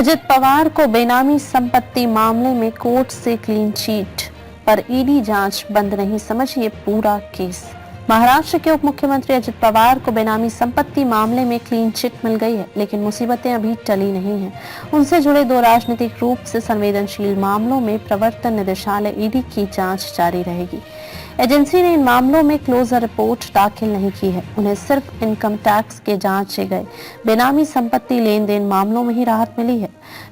अजित पवार को बेनामी संपत्ति मामले में कोर्ट से क्लीन चिट पर ईडी जांच बंद नहीं, समझिए पूरा केस। महाराष्ट्र के उप मुख्यमंत्री अजित पवार को बेनामी संपत्ति मामले में क्लीन चिट मिल गई है, लेकिन मुसीबतें अभी टली नहीं हैं। उनसे जुड़े दो राजनीतिक रूप से संवेदनशील मामलों में प्रवर्तन निदेशालय ईडी की जांच जारी रहेगी। एजेंसी ने इन मामलों में क्लोजर रिपोर्ट दाखिल नहीं की है। उन्हें सिर्फ इनकम टैक्स के जांचे गए बेनामी संपत्ति लेन देन मामलों में ही राहत मिली है।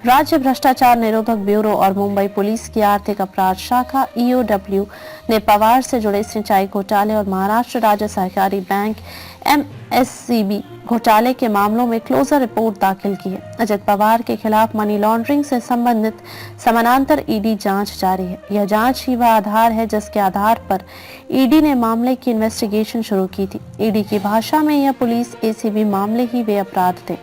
राज्य भ्रष्टाचार निरोधक ब्यूरो और मुंबई पुलिस की आर्थिक अपराध शाखा EOW ने पवार से जुड़े सिंचाई घोटाले और महाराष्ट्र राज्य सहकारी बैंक MSCB घोटाले के मामलों में क्लोजर रिपोर्ट दाखिल की है। अजित पवार के खिलाफ मनी लॉन्ड्रिंग से संबंधित समानांतर ईडी जांच जारी है। यह जांच ही वह आधार है जिसके आधार पर ईडी ने मामले की इन्वेस्टिगेशन शुरू की थी। ईडी की भाषा में यह पुलिस ACB मामले ही वे अपराध थे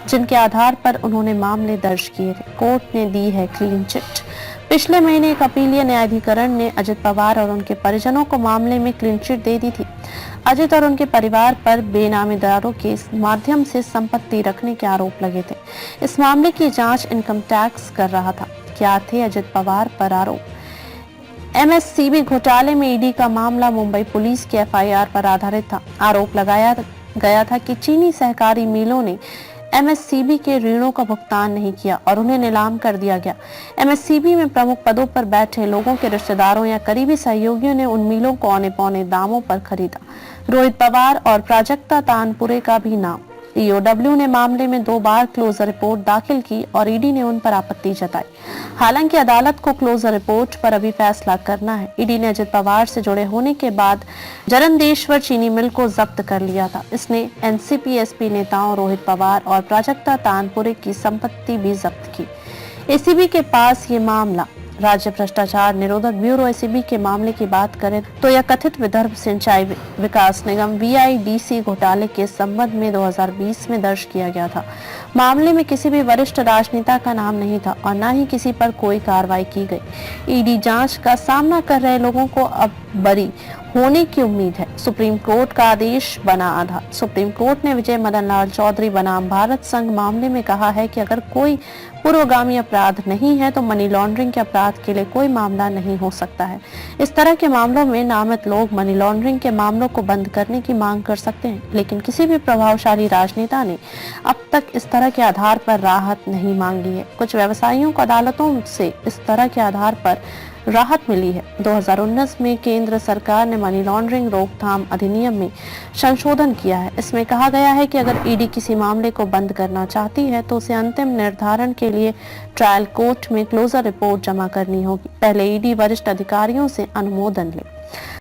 जिनके आधार पर उन्होंने मामले दर्ज किए थे। कोर्ट ने दी है क्लीन चिट। पिछले महीने एक अपीलीय न्यायाधिकरण ने अजित पवार और उनके परिजनों को मामले में क्लीन चिट दे दी थी। अजित और उनके परिवार पर बेनामीदारों के माध्यम से संपत्ति रखने के आरोप लगे थे। इस मामले की जांच इनकम टैक्स कर रहा था। क्या थे अजित पवार पर आरोप? MSCB घोटाले में ईडी का मामला मुंबई पुलिस के FIR पर आधारित था। आरोप लगाया गया था कि चीनी सहकारी मिलों ने MSCB के ऋणों का भुगतान नहीं किया और उन्हें नीलाम कर दिया गया। MSCB में प्रमुख पदों पर बैठे लोगों के रिश्तेदारों या करीबी सहयोगियों ने उन मिलों को औने पौने दामों पर खरीदा। रोहित पवार और प्राजक्ता तानपुरे का भी नाम। EOW ने मामले में 2 बार क्लोजर रिपोर्ट दाखिल की और ईडी ने उन पर आपत्ति जताई। हालांकि अदालत को क्लोजर रिपोर्ट पर अभी फैसला करना है। ईडी ने अजित पवार से जुड़े होने के बाद जरंदेश्वर चीनी मिल को जब्त कर लिया था। इसने NCP-SP नेताओं रोहित पवार और प्राजक्ता तानपुरे की संपत्ति भी जब्त की। ACB के पास ये मामला राज्य भ्रष्टाचार निरोधक ब्यूरो ACB के मामले की बात करें तो यह कथित विदर्भ सिंचाई विकास निगम VIDC घोटाले के संबंध में 2020 में दर्ज किया गया था। मामले में किसी भी वरिष्ठ राजनेता का नाम नहीं था और न ही किसी पर कोई कार्रवाई की गई। ईडी जांच का सामना कर रहे लोगों को अब बरी होने की उम्मीद है। सुप्रीम कोर्ट का आदेश बना आधार। सुप्रीम कोर्ट ने विजय मदन लाल चौधरी बनाम भारत संघ मामले में कहा है कि अगर कोई पूर्वगामी अपराध नहीं है तो मनी लॉन्ड्रिंग के अपराध के लिए कोई मामला नहीं हो सकता है। इस तरह के मामलों में नामित लोग मनी लॉन्ड्रिंग के मामलों को बंद करने की मांग कर सकते हैं, लेकिन किसी भी प्रभावशाली राजनेता ने अब तक इस तरह के आधार पर राहत नहीं मांगी है। कुछ व्यवसायियों को अदालतों से इस तरह के आधार पर राहत मिली है। 2019 में केंद्र सरकार ने मनी लॉन्ड्रिंग रोकथाम अधिनियम में संशोधन किया है। इसमें कहा गया है कि अगर ईडी किसी मामले को बंद करना चाहती है तो उसे अंतिम निर्धारण के लिए ट्रायल कोर्ट में क्लोजर रिपोर्ट जमा करनी होगी। पहले ईडी वरिष्ठ अधिकारियों से अनुमोदन ले।